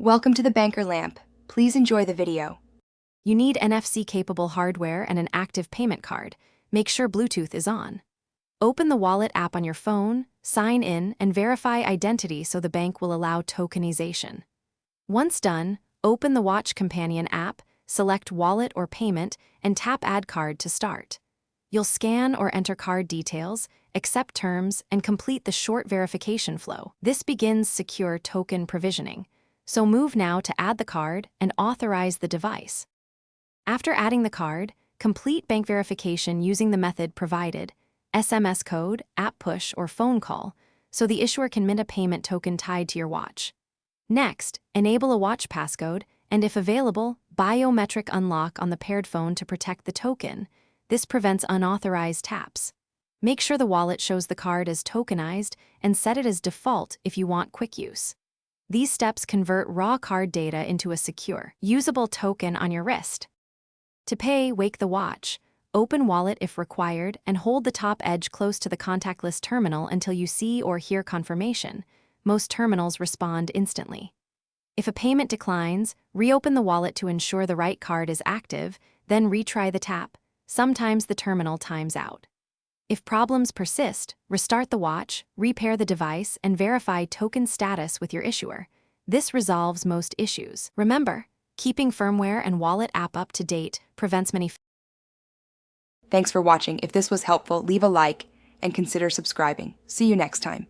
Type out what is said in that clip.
Welcome to the Banker Lamp. Please enjoy the video. You need NFC-capable hardware and an active payment card. Make sure Bluetooth is on. Open the Wallet app on your phone, sign in, and verify identity so the bank will allow tokenization. Once done, open the Watch Companion app, select Wallet or Payment, and tap Add Card to start. You'll scan or enter card details, accept terms, and complete the short verification flow. This begins secure token provisioning. So move now to add the card and authorize the device. After adding the card, complete bank verification using the method provided, SMS code, app push, or phone call, so the issuer can mint a payment token tied to your watch. Next, enable a watch passcode, and if available, biometric unlock on the paired phone to protect the token. This prevents unauthorized taps. Make sure the wallet shows the card as tokenized and set it as default if you want quick use. These steps convert raw card data into a secure, usable token on your wrist. To pay, wake the watch, open Wallet if required, and hold the top edge close to the contactless terminal until you see or hear confirmation. Most terminals respond instantly. If a payment declines, reopen the wallet to ensure the right card is active, then retry the tap. Sometimes the terminal times out. If problems persist, restart the watch, repair the device, and verify token status with your issuer. This resolves most issues. Remember, keeping firmware and wallet app up to date prevents many. Thanks for watching. If this was helpful, leave a like and consider subscribing. See you next time.